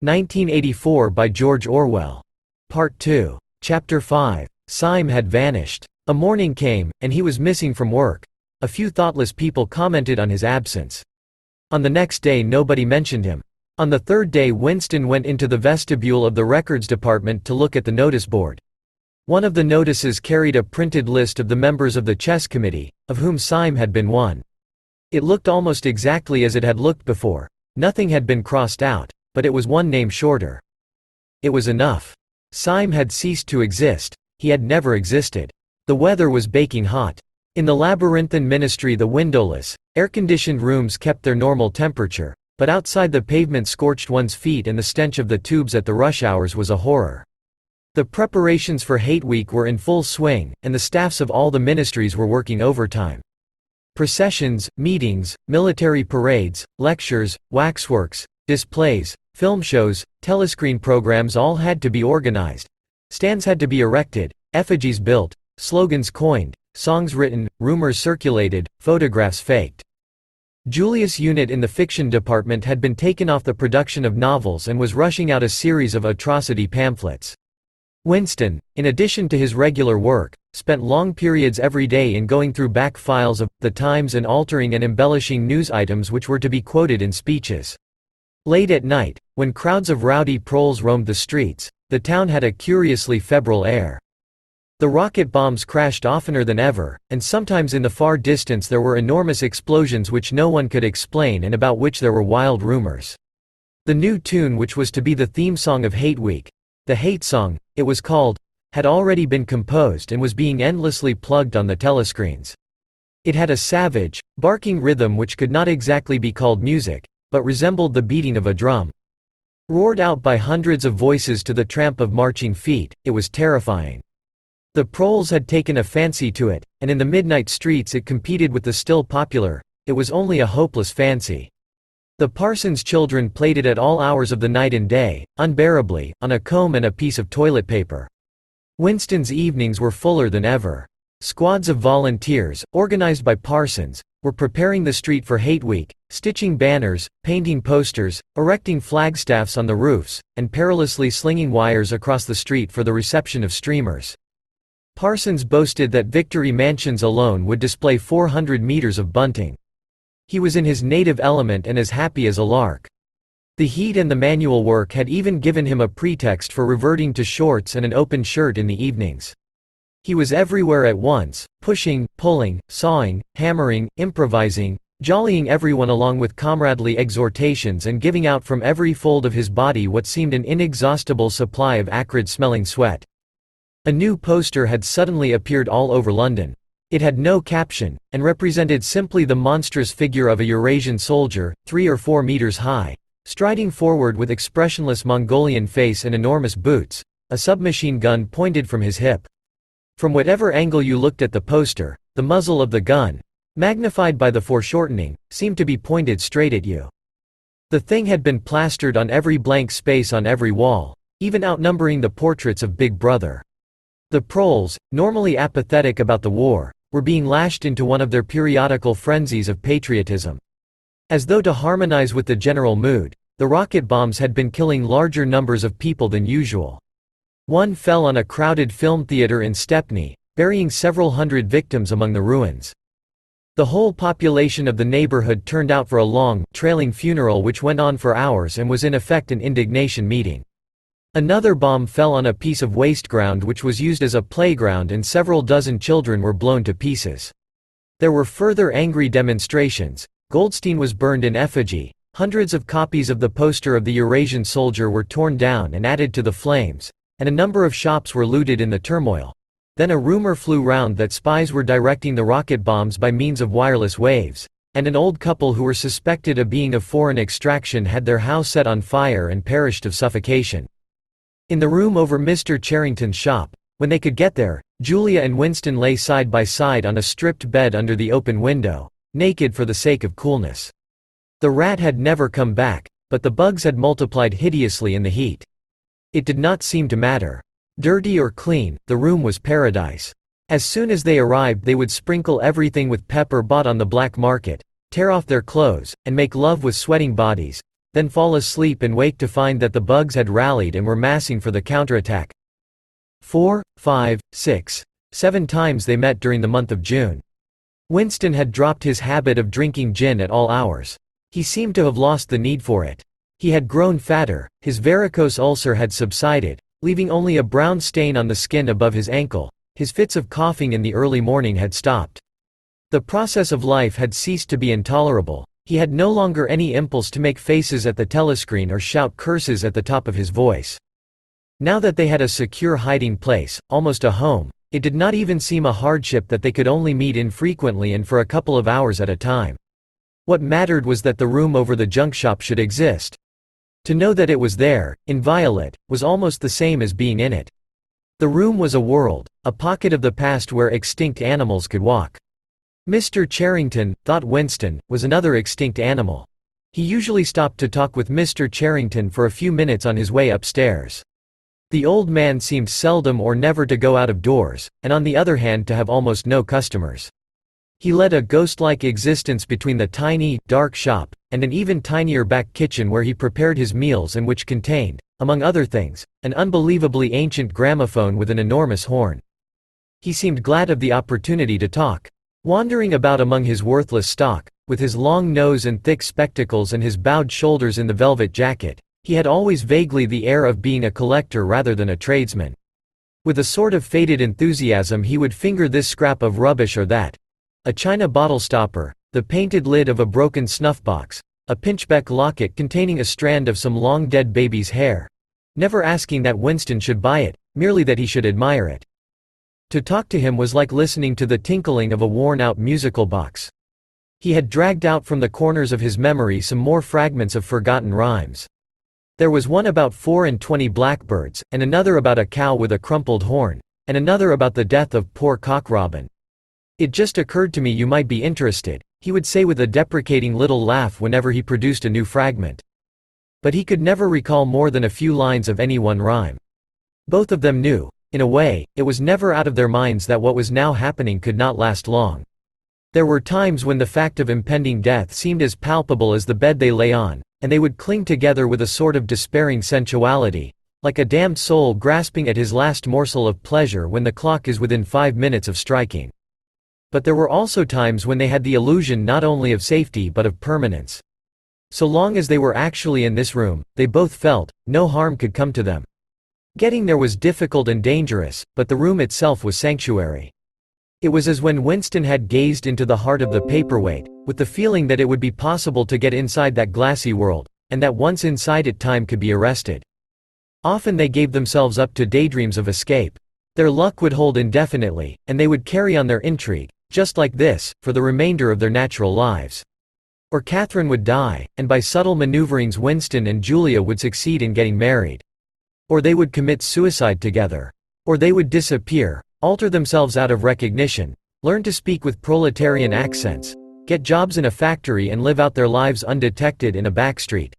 1984 by George Orwell. Part 2. Chapter 5. Syme had vanished. A morning came, and he was missing from work. A few thoughtless people commented on his absence. On the next day nobody mentioned him. On the third day Winston went into the vestibule of the records department to look at the notice board. One of the notices carried a printed list of the members of the chess committee, of whom Syme had been one. It looked almost exactly as it had looked before. Nothing had been crossed out, but it was one name shorter. It was enough. Syme had ceased to exist. He had never existed. The weather was baking hot. In the labyrinthine ministry the windowless, air-conditioned rooms kept their normal temperature, but outside the pavement scorched one's feet and the stench of the tubes at the rush hours was a horror. The preparations for Hate Week were in full swing, and the staffs of all the ministries were working overtime. Processions, meetings, military parades, lectures, waxworks, displays, film shows, telescreen programs all had to be organized. Stands had to be erected, effigies built, slogans coined, songs written, rumors circulated, photographs faked. Julius' unit in the fiction department had been taken off the production of novels and was rushing out a series of atrocity pamphlets. Winston, in addition to his regular work, spent long periods every day in going through back files of The Times and altering and embellishing news items which were to be quoted in speeches. Late at night, when crowds of rowdy proles roamed the streets, the town had a curiously febrile air. The rocket bombs crashed oftener than ever, and sometimes in the far distance there were enormous explosions which no one could explain and about which there were wild rumors. The new tune which was to be the theme song of Hate Week, the Hate Song, it was called, had already been composed and was being endlessly plugged on the telescreens. It had a savage, barking rhythm which could not exactly be called music, but resembled the beating of a drum. Roared out by hundreds of voices to the tramp of marching feet, it was terrifying. The proles had taken a fancy to it, and in the midnight streets it competed with the still popular, it was only a hopeless fancy. The parson's children played it at all hours of the night and day, unbearably, on a comb and a piece of toilet paper. Winston's evenings were fuller than ever. Squads of volunteers, organized by parsons, were preparing the street for Hate Week, stitching banners, painting posters, erecting flagstaffs on the roofs, and perilously slinging wires across the street for the reception of streamers. Parsons boasted that Victory Mansions alone would display 400 meters of bunting. He was in his native element and as happy as a lark. The heat and the manual work had even given him a pretext for reverting to shorts and an open shirt in the evenings. He was everywhere at once, pushing, pulling, sawing, hammering, improvising, jollying everyone along with comradely exhortations and giving out from every fold of his body what seemed an inexhaustible supply of acrid-smelling sweat. A new poster had suddenly appeared all over London. It had no caption, and represented simply the monstrous figure of a Eurasian soldier, 3 or 4 meters high, striding forward with expressionless Mongolian face and enormous boots, a submachine gun pointed from his hip. From whatever angle you looked at the poster, the muzzle of the gun, magnified by the foreshortening, seemed to be pointed straight at you. The thing had been plastered on every blank space on every wall, even outnumbering the portraits of Big Brother. The proles, normally apathetic about the war, were being lashed into one of their periodical frenzies of patriotism. As though to harmonize with the general mood, the rocket bombs had been killing larger numbers of people than usual. One fell on a crowded film theater in Stepney, burying several hundred victims among the ruins. The whole population of the neighborhood turned out for a long, trailing funeral which went on for hours and was in effect an indignation meeting. Another bomb fell on a piece of waste ground which was used as a playground and several dozen children were blown to pieces. There were further angry demonstrations. Goldstein was burned in effigy. Hundreds of copies of the poster of the Eurasian soldier were torn down and added to the flames, and a number of shops were looted in the turmoil. Then a rumor flew round that spies were directing the rocket bombs by means of wireless waves, and an old couple who were suspected of being of foreign extraction had their house set on fire and perished of suffocation. In the room over Mr. Charrington's shop, when they could get there, Julia and Winston lay side by side on a stripped bed under the open window, naked for the sake of coolness. The rat had never come back, but the bugs had multiplied hideously in the heat. It did not seem to matter. Dirty or clean, the room was paradise. As soon as they arrived they would sprinkle everything with pepper bought on the black market, tear off their clothes, and make love with sweating bodies, then fall asleep and wake to find that the bugs had rallied and were massing for the counterattack. 4, 5, 6, 7 times they met during the month of June. Winston had dropped his habit of drinking gin at all hours. He seemed to have lost the need for it. He had grown fatter, his varicose ulcer had subsided, leaving only a brown stain on the skin above his ankle. His fits of coughing in the early morning had stopped. The process of life had ceased to be intolerable. He had no longer any impulse to make faces at the telescreen or shout curses at the top of his voice. Now that they had a secure hiding place, almost a home, it did not even seem a hardship that they could only meet infrequently and for a couple of hours at a time. What mattered was that the room over the junk shop should exist. To know that it was there, inviolate, was almost the same as being in it. The room was a world, a pocket of the past where extinct animals could walk. Mr. Charrington, thought Winston, was another extinct animal. He usually stopped to talk with Mr. Charrington for a few minutes on his way upstairs. The old man seemed seldom or never to go out of doors, and on the other hand to have almost no customers. He led a ghost-like existence between the tiny, dark shop, and an even tinier back kitchen where he prepared his meals and which contained, among other things, an unbelievably ancient gramophone with an enormous horn. He seemed glad of the opportunity to talk. Wandering about among his worthless stock, with his long nose and thick spectacles and his bowed shoulders in the velvet jacket, he had always vaguely the air of being a collector rather than a tradesman. With a sort of faded enthusiasm he would finger this scrap of rubbish or that. A china bottle stopper, the painted lid of a broken snuff-box, a pinchbeck locket containing a strand of some long-dead baby's hair. Never asking that Winston should buy it, merely that he should admire it. To talk to him was like listening to the tinkling of a worn-out musical box. He had dragged out from the corners of his memory some more fragments of forgotten rhymes. There was one about 24 blackbirds, and another about a cow with a crumpled horn, and another about the death of poor Cock Robin. "It just occurred to me you might be interested," he would say with a deprecating little laugh whenever he produced a new fragment. But he could never recall more than a few lines of any one rhyme. Both of them knew, in a way, it was never out of their minds that what was now happening could not last long. There were times when the fact of impending death seemed as palpable as the bed they lay on, and they would cling together with a sort of despairing sensuality, like a damned soul grasping at his last morsel of pleasure when the clock is within 5 minutes of striking. But there were also times when they had the illusion not only of safety but of permanence. So long as they were actually in this room, they both felt, no harm could come to them. Getting there was difficult and dangerous, but the room itself was sanctuary. It was as when Winston had gazed into the heart of the paperweight, with the feeling that it would be possible to get inside that glassy world, and that once inside it time could be arrested. Often they gave themselves up to daydreams of escape. Their luck would hold indefinitely, and they would carry on their intrigue, just like this, for the remainder of their natural lives. Or Catherine would die, and by subtle maneuverings Winston and Julia would succeed in getting married. Or they would commit suicide together. Or they would disappear, alter themselves out of recognition, learn to speak with proletarian accents, get jobs in a factory and live out their lives undetected in a back street.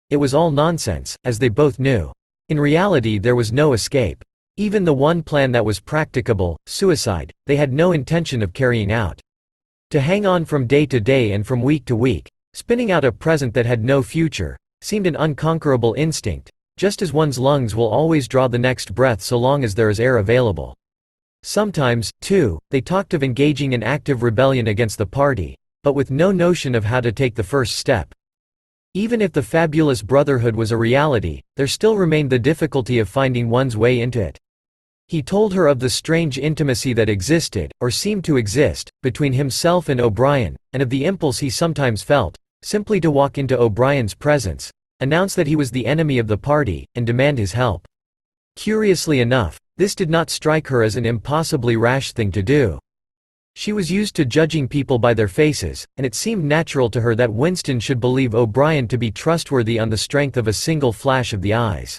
It was all nonsense, as they both knew. In reality there was no escape. Even the one plan that was practicable, suicide, they had no intention of carrying out. To hang on from day to day and from week to week, spinning out a present that had no future, seemed an unconquerable instinct, just as one's lungs will always draw the next breath so long as there is air available. Sometimes, too, they talked of engaging in active rebellion against the party, but with no notion of how to take the first step. Even if the fabulous brotherhood was a reality, there still remained the difficulty of finding one's way into it. He told her of the strange intimacy that existed, or seemed to exist, between himself and O'Brien, and of the impulse he sometimes felt, simply to walk into O'Brien's presence, announce that he was the enemy of the party, and demand his help. Curiously enough, this did not strike her as an impossibly rash thing to do. She was used to judging people by their faces, and it seemed natural to her that Winston should believe O'Brien to be trustworthy on the strength of a single flash of the eyes.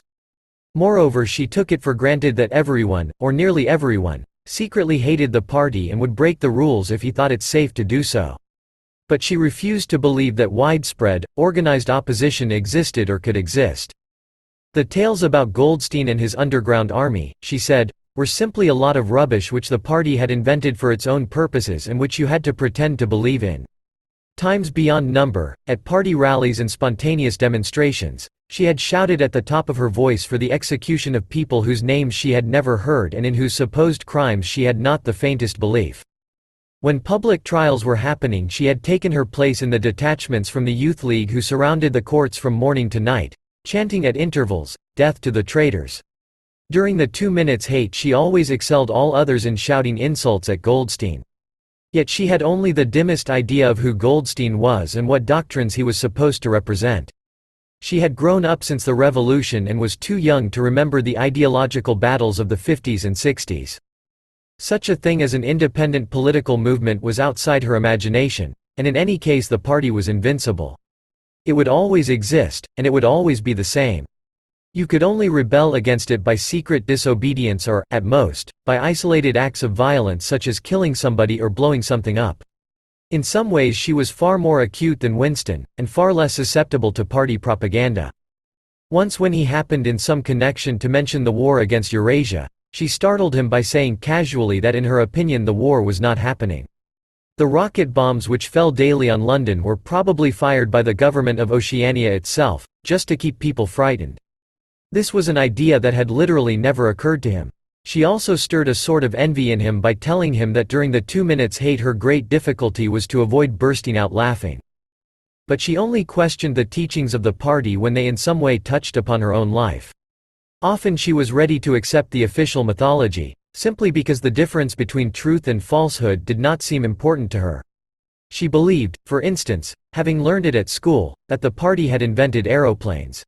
Moreover, she took it for granted that everyone, or nearly everyone, secretly hated the party and would break the rules if he thought it safe to do so. But she refused to believe that widespread, organized opposition existed or could exist. The tales about Goldstein and his underground army, she said, were simply a lot of rubbish which the party had invented for its own purposes and which you had to pretend to believe in. Times beyond number, at party rallies and spontaneous demonstrations, she had shouted at the top of her voice for the execution of people whose names she had never heard and in whose supposed crimes she had not the faintest belief. When public trials were happening, she had taken her place in the detachments from the Youth League who surrounded the courts from morning to night, chanting at intervals, "Death to the traitors." During the 2 minutes hate, she always excelled all others in shouting insults at Goldstein. Yet she had only the dimmest idea of who Goldstein was and what doctrines he was supposed to represent. She had grown up since the Revolution and was too young to remember the ideological battles of the 50s and 60s. Such a thing as an independent political movement was outside her imagination, and in any case the party was invincible. It would always exist, and it would always be the same. You could only rebel against it by secret disobedience or, at most, by isolated acts of violence such as killing somebody or blowing something up. In some ways she was far more acute than Winston, and far less susceptible to party propaganda. Once when he happened in some connection to mention the war against Eurasia, she startled him by saying casually that in her opinion the war was not happening. The rocket bombs which fell daily on London were probably fired by the government of Oceania itself, just to keep people frightened. This was an idea that had literally never occurred to him. She also stirred a sort of envy in him by telling him that during the 2 minutes hate her great difficulty was to avoid bursting out laughing. But she only questioned the teachings of the party when they in some way touched upon her own life. Often she was ready to accept the official mythology, simply because the difference between truth and falsehood did not seem important to her. She believed, for instance, having learned it at school, that the party had invented aeroplanes.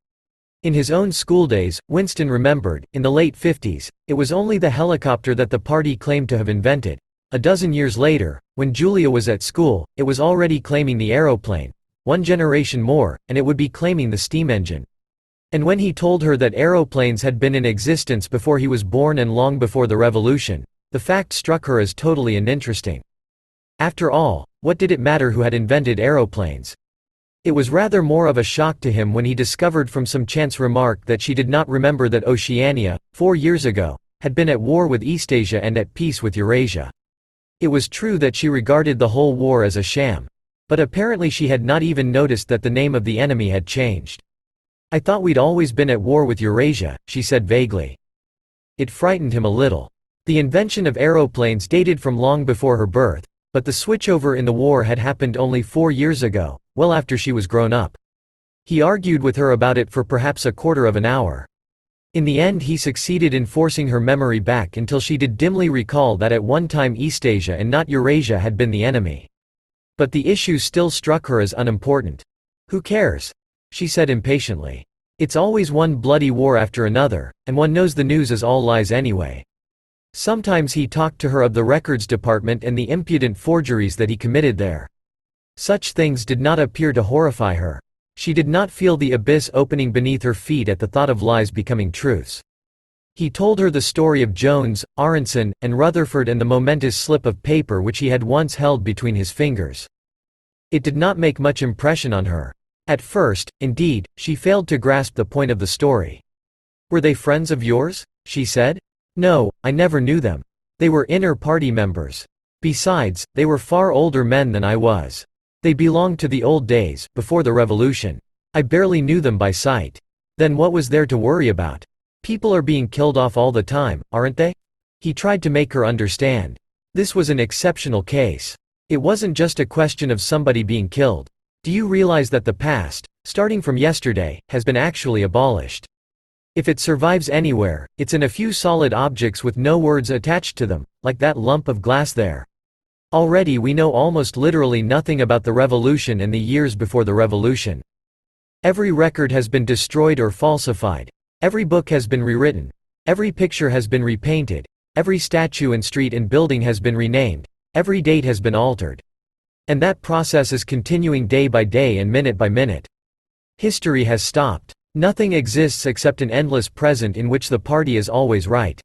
In his own schooldays, Winston remembered, in the late 50s, it was only the helicopter that the party claimed to have invented. A dozen years later, when Julia was at school, it was already claiming the aeroplane. One generation more, and it would be claiming the steam engine. And when he told her that aeroplanes had been in existence before he was born and long before the Revolution, the fact struck her as totally uninteresting. After all, what did it matter who had invented aeroplanes? It was rather more of a shock to him when he discovered from some chance remark that she did not remember that Oceania, 4 years ago, had been at war with Eastasia and at peace with Eurasia. It was true that she regarded the whole war as a sham. But apparently she had not even noticed that the name of the enemy had changed. "I thought we'd always been at war with Eurasia," she said vaguely. It frightened him a little. The invention of aeroplanes dated from long before her birth, but the switchover in the war had happened only 4 years ago, well after she was grown up. He argued with her about it for perhaps a quarter of an hour. In the end he succeeded in forcing her memory back until she did dimly recall that at one time Eastasia and not Eurasia had been the enemy. But the issue still struck her as unimportant. "Who cares?" she said impatiently. "It's always one bloody war after another, and one knows the news is all lies anyway." Sometimes he talked to her of the records department and the impudent forgeries that he committed there. Such things did not appear to horrify her. She did not feel the abyss opening beneath her feet at the thought of lies becoming truths. He told her the story of Jones, Aronson, and Rutherford and the momentous slip of paper which he had once held between his fingers. It did not make much impression on her. At first, indeed, she failed to grasp the point of the story. "Were they friends of yours?" she said. "No, I never knew them. They were inner party members. Besides, they were far older men than I was. They belonged to the old days, before the Revolution. I barely knew them by sight. Then what was there to worry about? People are being killed off all the time, aren't they?" He tried to make her understand. This was an exceptional case. It wasn't just a question of somebody being killed. Do you realize that the past, starting from yesterday, has been actually abolished? If it survives anywhere, it's in a few solid objects with no words attached to them, like that lump of glass there. Already we know almost literally nothing about the Revolution and the years before the Revolution. Every record has been destroyed or falsified. Every book has been rewritten. Every picture has been repainted. Every statue and street and building has been renamed. Every date has been altered. And that process is continuing day by day and minute by minute. History has stopped. Nothing exists except an endless present in which the party is always right.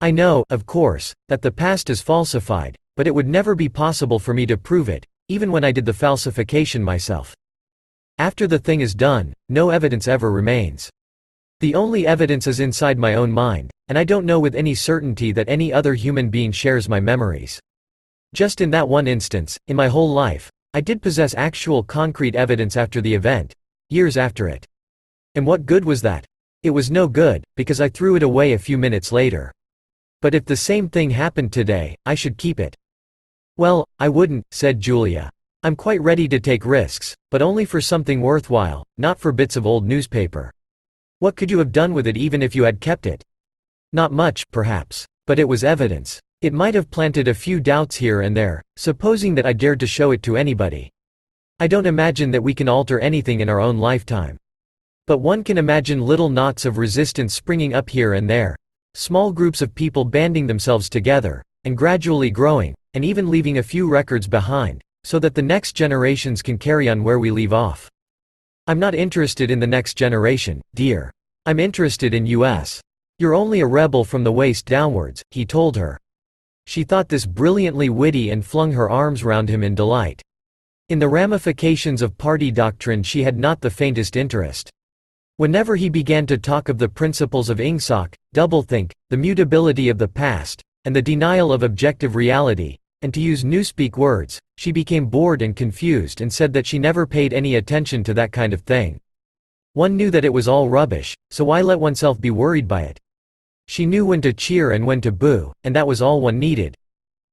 I know, of course, that the past is falsified, but it would never be possible for me to prove it, even when I did the falsification myself. After the thing is done, no evidence ever remains. The only evidence is inside my own mind, and I don't know with any certainty that any other human being shares my memories. Just in that one instance, in my whole life, I did possess actual concrete evidence after the event. Years after it. And what good was that? It was no good, because I threw it away a few minutes later. But if the same thing happened today, I should keep it. Well, I wouldn't, said Julia. I'm quite ready to take risks, but only for something worthwhile, not for bits of old newspaper. What could you have done with it even if you had kept it? Not much, perhaps. But it was evidence. It might have planted a few doubts here and there, supposing that I dared to show it to anybody. I don't imagine that we can alter anything in our own lifetime. But one can imagine little knots of resistance springing up here and there, small groups of people banding themselves together, and gradually growing, and even leaving a few records behind, so that the next generations can carry on where we leave off. I'm not interested in the next generation, dear. I'm interested in us. You're only a rebel from the waist downwards, he told her. She thought this brilliantly witty and flung her arms round him in delight. In the ramifications of party doctrine she had not the faintest interest. Whenever he began to talk of the principles of Ingsoc, doublethink, the mutability of the past, and the denial of objective reality, and to use newspeak words, she became bored and confused and said that she never paid any attention to that kind of thing. One knew that it was all rubbish, so why let oneself be worried by it? She knew when to cheer and when to boo, and that was all one needed.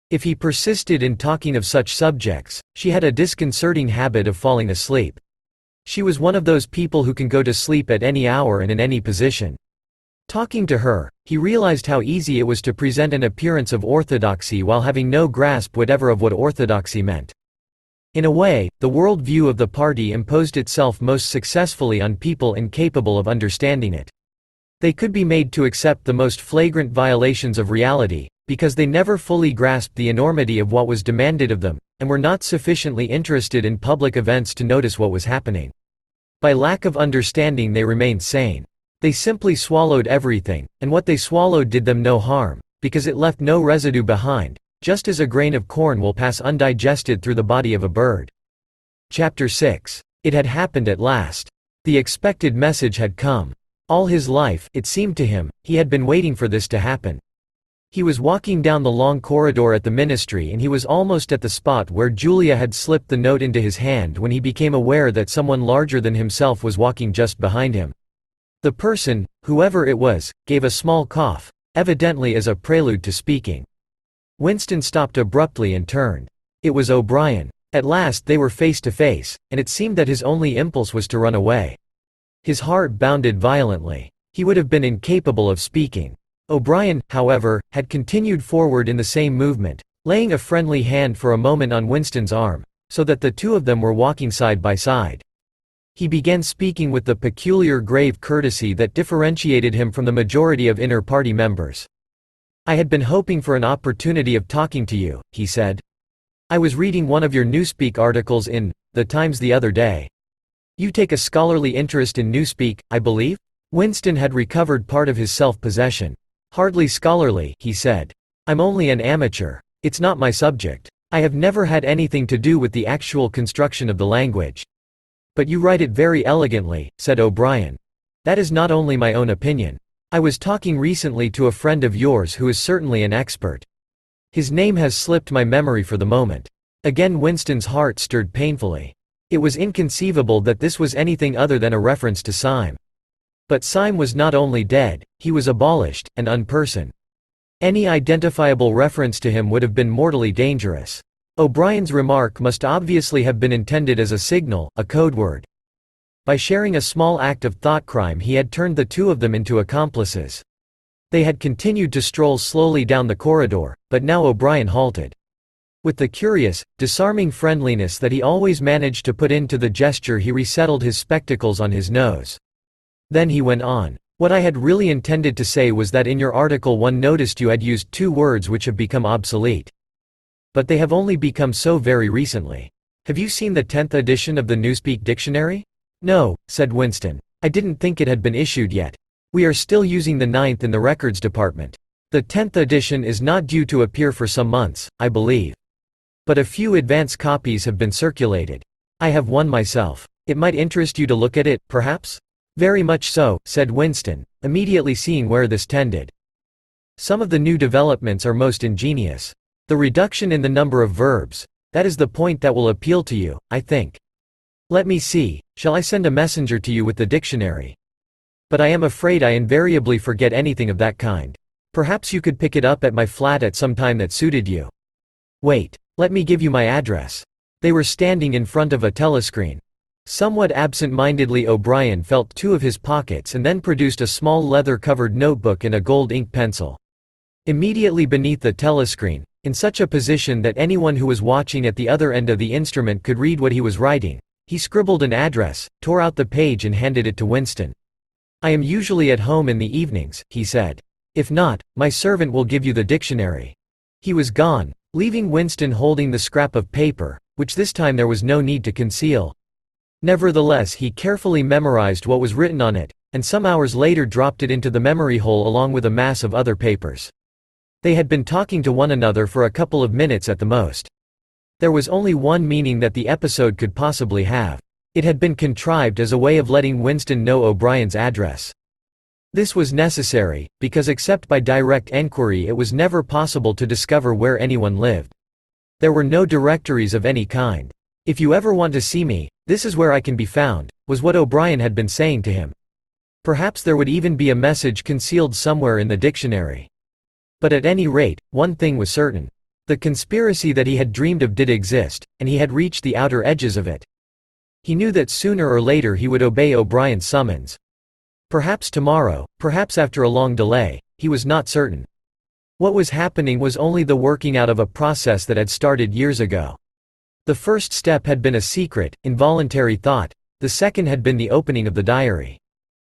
If he persisted in talking of such subjects, she had a disconcerting habit of falling asleep. She was one of those people who can go to sleep at any hour and in any position. Talking to her, he realized how easy it was to present an appearance of orthodoxy while having no grasp whatever of what orthodoxy meant. In a way, the world view of the party imposed itself most successfully on people incapable of understanding it. They could be made to accept the most flagrant violations of reality, because they never fully grasped the enormity of what was demanded of them, and were not sufficiently interested in public events to notice what was happening. By lack of understanding they remained sane. They simply swallowed everything, and what they swallowed did them no harm, because it left no residue behind, just as a grain of corn will pass undigested through the body of a bird. Chapter 6. It had happened at last. The expected message had come. All his life, it seemed to him, he had been waiting for this to happen. He was walking down the long corridor at the ministry and he was almost at the spot where Julia had slipped the note into his hand when he became aware that someone larger than himself was walking just behind him. The person, whoever it was, gave a small cough, evidently as a prelude to speaking. Winston stopped abruptly and turned. It was O'Brien. At last they were face to face, and it seemed that his only impulse was to run away. His heart bounded violently. He would have been incapable of speaking. O'Brien, however, had continued forward in the same movement, laying a friendly hand for a moment on Winston's arm, so that the two of them were walking side by side. He began speaking with the peculiar grave courtesy that differentiated him from the majority of inner party members. I had been hoping for an opportunity of talking to you, he said. I was reading one of your Newspeak articles in The Times the other day. You take a scholarly interest in Newspeak, I believe? Winston had recovered part of his self-possession. Hardly scholarly, he said. I'm only an amateur. It's not my subject. I have never had anything to do with the actual construction of the language. But you write it very elegantly, said O'Brien. That is not only my own opinion. I was talking recently to a friend of yours who is certainly an expert. His name has slipped my memory for the moment. Again Winston's heart stirred painfully. It was inconceivable that this was anything other than a reference to Syme. But Syme was not only dead, he was abolished, and unperson. Any identifiable reference to him would have been mortally dangerous. O'Brien's remark must obviously have been intended as a signal, a code word. By sharing a small act of thought crime he had turned the two of them into accomplices. They had continued to stroll slowly down the corridor, but now O'Brien halted. With the curious, disarming friendliness that he always managed to put into the gesture he resettled his spectacles on his nose. Then he went on. What I had really intended to say was that in your article one noticed you had used two words which have become obsolete. But they have only become so very recently. Have you seen the 10th edition of the Newspeak dictionary? No, said Winston. I didn't think it had been issued yet. We are still using the 9th in the records department. The 10th edition is not due to appear for some months, I believe. But a few advance copies have been circulated. I have one myself. It might interest you to look at it, perhaps? Very much so, said Winston, immediately seeing where this tended. Some of the new developments are most ingenious. The reduction in the number of verbs. That is the point that will appeal to you, I think. Let me see, shall I send a messenger to you with the dictionary? But I am afraid I invariably forget anything of that kind. Perhaps you could pick it up at my flat at some time that suited you. Wait, let me give you my address. They were standing in front of a telescreen. Somewhat absent-mindedly O'Brien felt two of his pockets and then produced a small leather-covered notebook and a gold ink pencil. Immediately beneath the telescreen, in such a position that anyone who was watching at the other end of the instrument could read what he was writing, he scribbled an address, tore out the page and handed it to Winston. I am usually at home in the evenings, he said. If not, my servant will give you the dictionary. He was gone, leaving Winston holding the scrap of paper, which this time there was no need to conceal. Nevertheless, he carefully memorized what was written on it, and some hours later dropped it into the memory hole along with a mass of other papers. They had been talking to one another for a couple of minutes at the most. There was only one meaning that the episode could possibly have. It had been contrived as a way of letting Winston know O'Brien's address. This was necessary, because except by direct enquiry it was never possible to discover where anyone lived. There were no directories of any kind. If you ever want to see me, this is where I can be found, was what O'Brien had been saying to him. Perhaps there would even be a message concealed somewhere in the dictionary. But at any rate, one thing was certain. The conspiracy that he had dreamed of did exist, and he had reached the outer edges of it. He knew that sooner or later he would obey O'Brien's summons. Perhaps tomorrow, perhaps after a long delay, he was not certain. What was happening was only the working out of a process that had started years ago. The first step had been a secret, involuntary thought, the second had been the opening of the diary.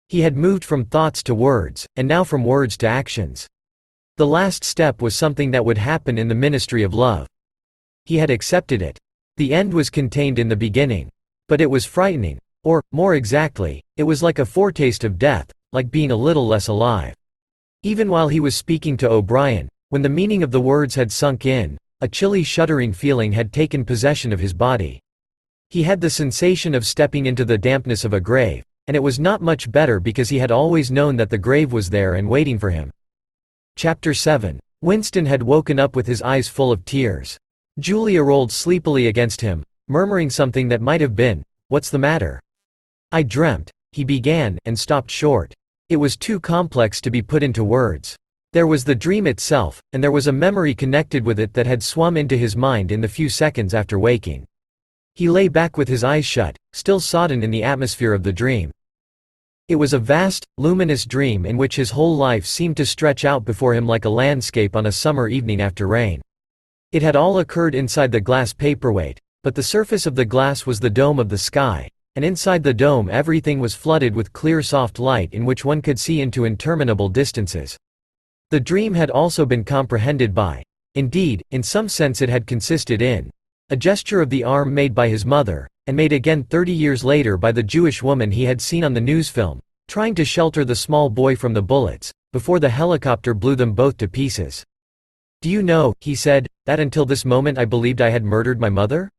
He had moved from thoughts to words, and now from words to actions. The last step was something that would happen in the ministry of love. He had accepted it. The end was contained in the beginning. But it was frightening. Or, more exactly, it was like a foretaste of death, like being a little less alive. Even while he was speaking to O'Brien, when the meaning of the words had sunk in, a chilly shuddering feeling had taken possession of his body. He had the sensation of stepping into the dampness of a grave, and it was not much better because he had always known that the grave was there and waiting for him. Chapter 7. Winston had woken up with his eyes full of tears. Julia rolled sleepily against him, murmuring something that might have been, "What's the matter?" "I dreamt," he began, and stopped short. It was too complex to be put into words. There was the dream itself, and there was a memory connected with it that had swum into his mind in the few seconds after waking. He lay back with his eyes shut, still sodden in the atmosphere of the dream. It was a vast, luminous dream in which his whole life seemed to stretch out before him like a landscape on a summer evening after rain. It had all occurred inside the glass paperweight, but the surface of the glass was the dome of the sky, and inside the dome everything was flooded with clear soft light in which one could see into interminable distances. The dream had also been comprehended by, indeed, in some sense it had consisted in, a gesture of the arm made by his mother, and made again 30 years later by the Jewish woman he had seen on the news film, trying to shelter the small boy from the bullets, before the helicopter blew them both to pieces. "Do you know," he said, "that until this moment I believed I had murdered my mother?"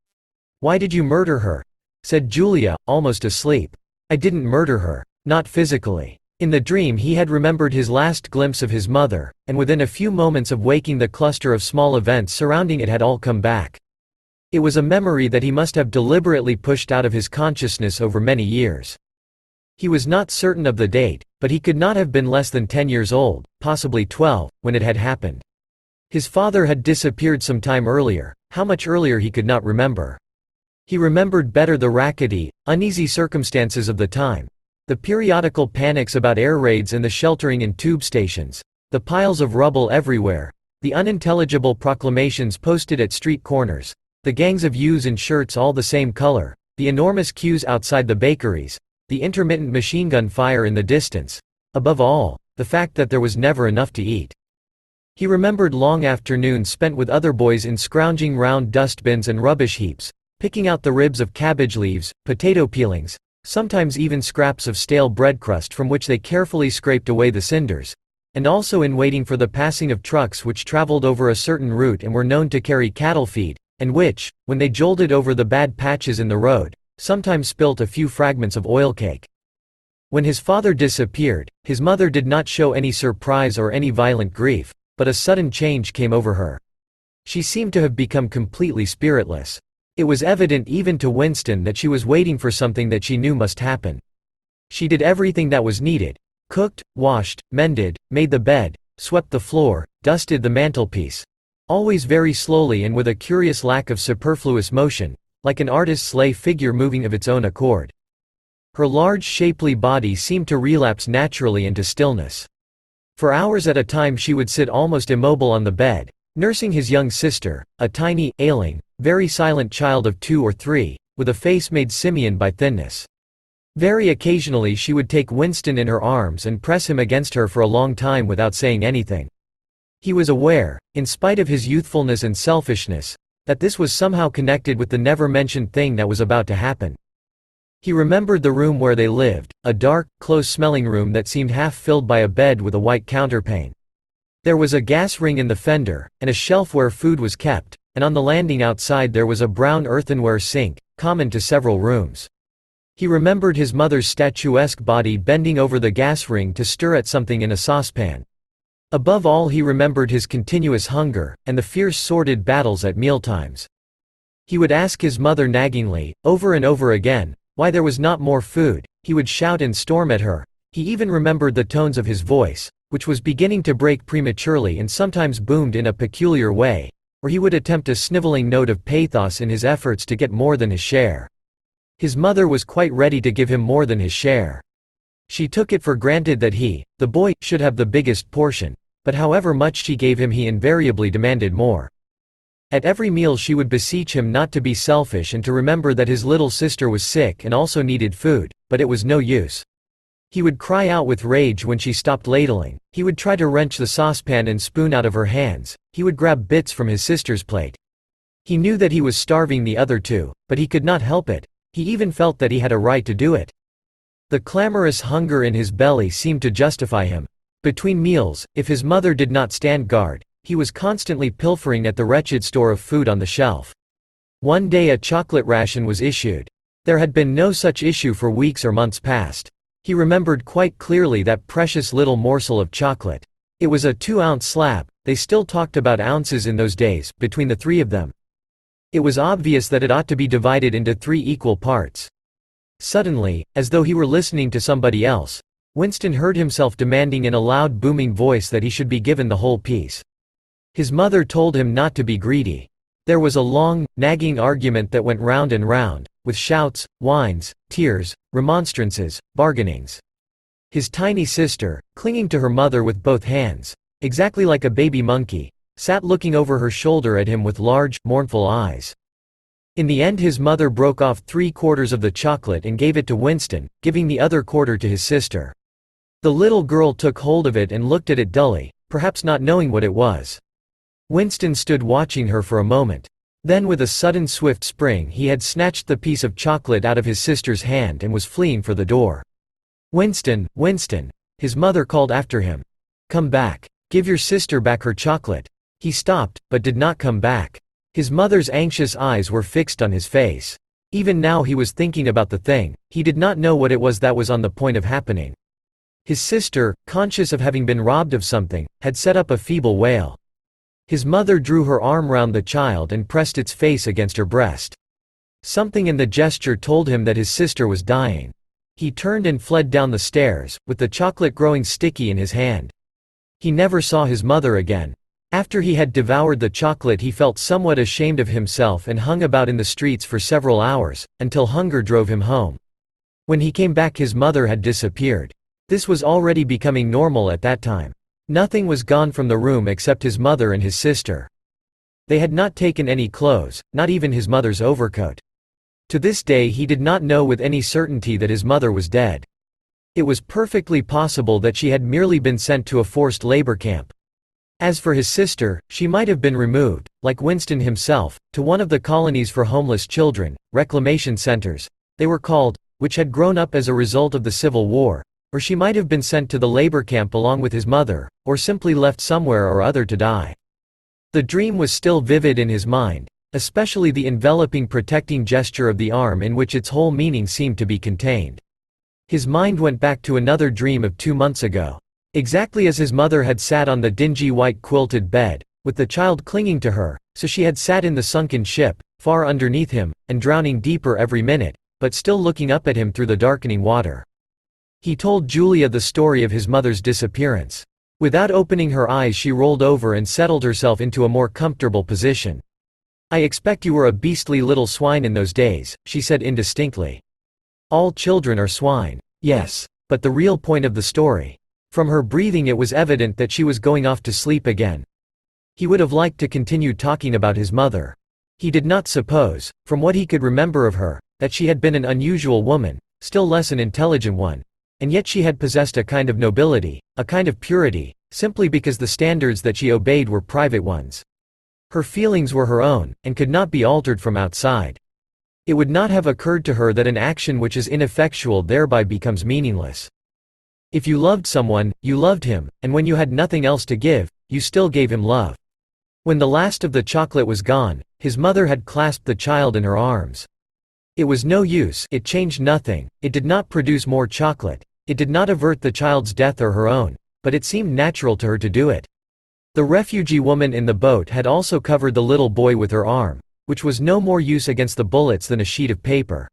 "Why did you murder her?" said Julia, almost asleep. "I didn't murder her. Not physically." In the dream he had remembered his last glimpse of his mother, and within a few moments of waking the cluster of small events surrounding it had all come back. It was a memory that he must have deliberately pushed out of his consciousness over many years. He was not certain of the date, but he could not have been less than 10 years old, possibly 12, when it had happened. His father had disappeared some time earlier, how much earlier he could not remember. He remembered better the rackety, uneasy circumstances of the time, the periodical panics about air raids and the sheltering in tube stations, the piles of rubble everywhere, the unintelligible proclamations posted at street corners, the gangs of youths in shirts all the same color, the enormous queues outside the bakeries, the intermittent machine gun fire in the distance, above all, the fact that there was never enough to eat. He remembered long afternoons spent with other boys in scrounging round dustbins and rubbish heaps, picking out the ribs of cabbage leaves, potato peelings, sometimes even scraps of stale bread crust from which they carefully scraped away the cinders, and also in waiting for the passing of trucks which traveled over a certain route and were known to carry cattle feed, and which, when they jolted over the bad patches in the road, sometimes spilt a few fragments of oil cake. When his father disappeared, his mother did not show any surprise or any violent grief, but a sudden change came over her. She seemed to have become completely spiritless. It was evident even to Winston that she was waiting for something that she knew must happen. She did everything that was needed: cooked, washed, mended, made the bed, swept the floor, dusted the mantelpiece. Always very slowly and with a curious lack of superfluous motion, like an artist's lay figure moving of its own accord. Her large shapely body seemed to relapse naturally into stillness. For hours at a time she would sit almost immobile on the bed, nursing his young sister, a tiny, ailing, very silent child of 2 or 3, with a face made simian by thinness. Very occasionally she would take Winston in her arms and press him against her for a long time without saying anything. He was aware, in spite of his youthfulness and selfishness, that this was somehow connected with the never-mentioned thing that was about to happen. He remembered the room where they lived, a dark, close-smelling room that seemed half-filled by a bed with a white counterpane. There was a gas ring in the fender, and a shelf where food was kept, and on the landing outside there was a brown earthenware sink, common to several rooms. He remembered his mother's statuesque body bending over the gas ring to stir at something in a saucepan. Above all, he remembered his continuous hunger, and the fierce sordid battles at mealtimes. He would ask his mother naggingly, over and over again, why there was not more food. He would shout and storm at her. He even remembered the tones of his voice, which was beginning to break prematurely and sometimes boomed in a peculiar way, or he would attempt a sniveling note of pathos in his efforts to get more than his share. His mother was quite ready to give him more than his share. She took it for granted that he, the boy, should have the biggest portion, but however much she gave him he invariably demanded more. At every meal she would beseech him not to be selfish and to remember that his little sister was sick and also needed food, but it was no use. He would cry out with rage when she stopped ladling. He would try to wrench the saucepan and spoon out of her hands. He would grab bits from his sister's plate. He knew that he was starving the other two, but he could not help it. He even felt that he had a right to do it. The clamorous hunger in his belly seemed to justify him. Between meals, if his mother did not stand guard, he was constantly pilfering at the wretched store of food on the shelf. One day a chocolate ration was issued. There had been no such issue for weeks or months past. He remembered quite clearly that precious little morsel of chocolate. It was a 2-ounce slab. They still talked about ounces in those days, between the 3 of them. It was obvious that it ought to be divided into 3 equal parts. Suddenly, as though he were listening to somebody else, Winston heard himself demanding in a loud booming voice that he should be given the whole piece. His mother told him not to be greedy. There was a long, nagging argument that went round and round, with shouts, whines, tears, remonstrances, bargainings. His tiny sister, clinging to her mother with both hands, exactly like a baby monkey, sat looking over her shoulder at him with large, mournful eyes. In the end his mother broke off 3/4 of the chocolate and gave it to Winston, giving the other quarter to his sister. The little girl took hold of it and looked at it dully, perhaps not knowing what it was. Winston stood watching her for a moment. Then with a sudden swift spring he had snatched the piece of chocolate out of his sister's hand and was fleeing for the door. "Winston, Winston!" his mother called after him. "Come back. Give your sister back her chocolate." He stopped, but did not come back. His mother's anxious eyes were fixed on his face. Even now he was thinking about the thing. He did not know what it was that was on the point of happening. His sister, conscious of having been robbed of something, had set up a feeble wail. His mother drew her arm round the child and pressed its face against her breast. Something in the gesture told him that his sister was dying. He turned and fled down the stairs, with the chocolate growing sticky in his hand. He never saw his mother again. After he had devoured the chocolate he felt somewhat ashamed of himself and hung about in the streets for several hours, until hunger drove him home. When he came back his mother had disappeared. This was already becoming normal at that time. Nothing was gone from the room except his mother and his sister. They had not taken any clothes, not even his mother's overcoat. To this day he did not know with any certainty that his mother was dead. It was perfectly possible that she had merely been sent to a forced labor camp. As for his sister, she might have been removed, like Winston himself, to one of the colonies for homeless children, reclamation centers, they were called, which had grown up as a result of the Civil War, or she might have been sent to the labor camp along with his mother, or simply left somewhere or other to die. The dream was still vivid in his mind, especially the enveloping protecting gesture of the arm in which its whole meaning seemed to be contained. His mind went back to another dream of 2 months ago. Exactly as his mother had sat on the dingy white quilted bed, with the child clinging to her, so she had sat in the sunken ship, far underneath him, and drowning deeper every minute, but still looking up at him through the darkening water. He told Julia the story of his mother's disappearance. Without opening her eyes, she rolled over and settled herself into a more comfortable position. "I expect you were a beastly little swine in those days," she said indistinctly. "All children are swine." "Yes. But the real point of the story." From her breathing it was evident that she was going off to sleep again. He would have liked to continue talking about his mother. He did not suppose, from what he could remember of her, that she had been an unusual woman, still less an intelligent one. And yet she had possessed a kind of nobility, a kind of purity, simply because the standards that she obeyed were private ones. Her feelings were her own, and could not be altered from outside. It would not have occurred to her that an action which is ineffectual thereby becomes meaningless. If you loved someone, you loved him, and when you had nothing else to give, you still gave him love. When the last of the chocolate was gone, his mother had clasped the child in her arms. It was no use, it changed nothing, it did not produce more chocolate, it did not avert the child's death or her own, but it seemed natural to her to do it. The refugee woman in the boat had also covered the little boy with her arm, which was no more use against the bullets than a sheet of paper.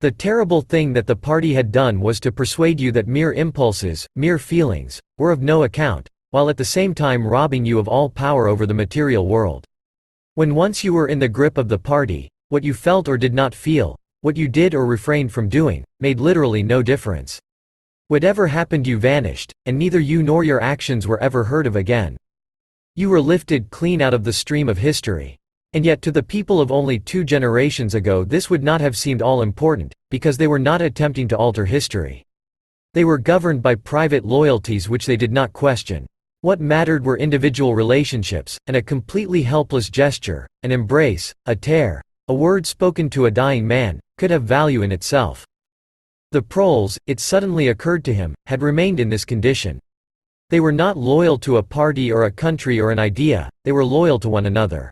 The terrible thing that the party had done was to persuade you that mere impulses, mere feelings, were of no account, while at the same time robbing you of all power over the material world. When once you were in the grip of the party, what you felt or did not feel, what you did or refrained from doing, made literally no difference. Whatever happened, you vanished, and neither you nor your actions were ever heard of again. You were lifted clean out of the stream of history. And yet to the people of only 2 generations ago this would not have seemed all important, because they were not attempting to alter history. They were governed by private loyalties which they did not question. What mattered were individual relationships, and a completely helpless gesture, an embrace, a tear, a word spoken to a dying man, could have value in itself. The proles, it suddenly occurred to him, had remained in this condition. They were not loyal to a party or a country or an idea, they were loyal to one another.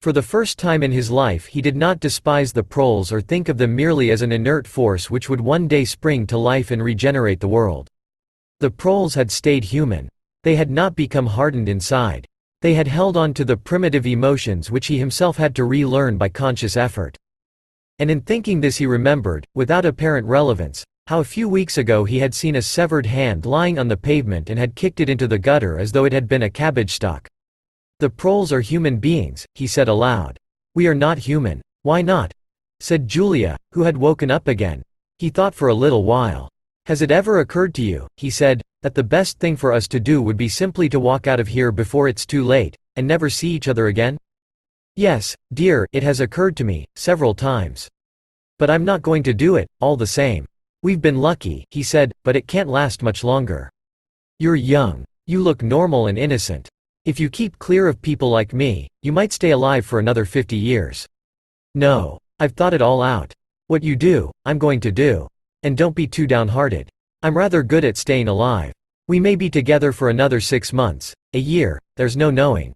For the first time in his life he did not despise the proles or think of them merely as an inert force which would one day spring to life and regenerate the world. The proles had stayed human. They had not become hardened inside. They had held on to the primitive emotions which he himself had to relearn by conscious effort. And in thinking this he remembered, without apparent relevance, how a few weeks ago he had seen a severed hand lying on the pavement and had kicked it into the gutter as though it had been a cabbage stalk. "The proles are human beings," he said aloud. "We are not human." "Why not?" said Julia, who had woken up again. He thought for a little while. "Has it ever occurred to you," he said, "that the best thing for us to do would be simply to walk out of here before it's too late, and never see each other again?" "Yes, dear, it has occurred to me, several times. But I'm not going to do it, all the same. We've been lucky," he said, "but it can't last much longer. You're young. You look normal and innocent. If you keep clear of people like me, you might stay alive for another 50 years. No. I've thought it all out. What you do, I'm going to do. And don't be too downhearted. I'm rather good at staying alive. We may be together for another 6 months, a year, there's no knowing.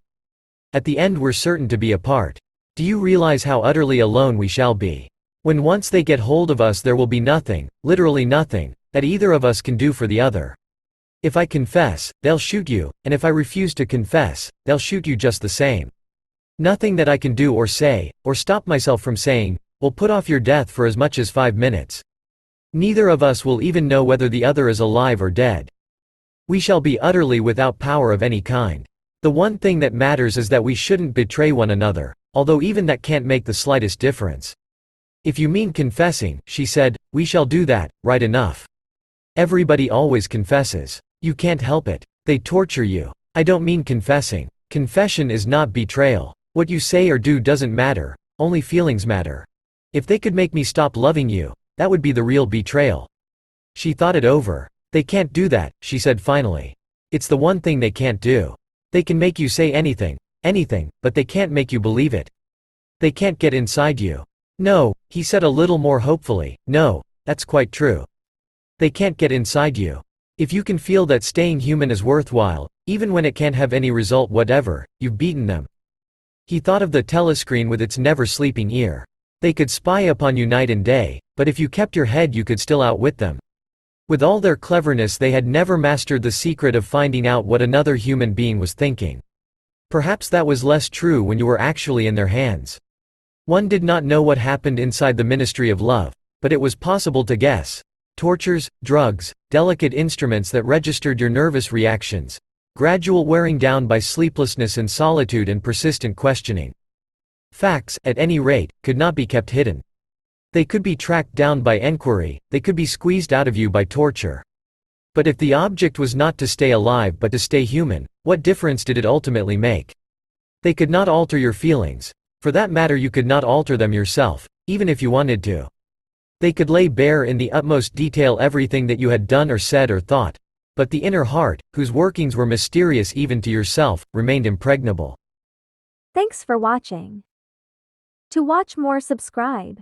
At the end we're certain to be apart. Do you realize how utterly alone we shall be? When once they get hold of us there will be nothing, literally nothing, that either of us can do for the other. If I confess, they'll shoot you, and if I refuse to confess, they'll shoot you just the same. Nothing that I can do or say, or stop myself from saying, will put off your death for as much as 5 minutes. Neither of us will even know whether the other is alive or dead. We shall be utterly without power of any kind. The one thing that matters is that we shouldn't betray one another, although even that can't make the slightest difference." "If you mean confessing," she said, "we shall do that, right enough. Everybody always confesses. You can't help it. They torture you. I don't mean confessing. Confession is not betrayal. What you say or do doesn't matter, only feelings matter. If they could make me stop loving you, that would be the real betrayal." She thought it over. "They can't do that," she said finally. "It's the one thing they can't do. They can make you say anything, but they can't make you believe it. They can't get inside you." "No," he said a little more hopefully, "no, that's quite true. They can't get inside you. If you can feel that staying human is worthwhile, even when it can't have any result whatever, you've beaten them." He thought of the telescreen with its never-sleeping ear. They could spy upon you night and day, but if you kept your head you could still outwit them. With all their cleverness they had never mastered the secret of finding out what another human being was thinking. Perhaps that was less true when you were actually in their hands. One did not know what happened inside the Ministry of Love, but it was possible to guess. Tortures, drugs, delicate instruments that registered your nervous reactions, gradual wearing down by sleeplessness and solitude and persistent questioning. Facts, at any rate, could not be kept hidden. They could be tracked down by enquiry, they could be squeezed out of you by torture. But if the object was not to stay alive but to stay human, what difference did it ultimately make? They could not alter your feelings. For that matter, you could not alter them yourself, even if you wanted to. They could lay bare in the utmost detail everything that you had done or said or thought, but the inner heart, whose workings were mysterious even to yourself, remained impregnable. Thanks for watching. To watch more, subscribe.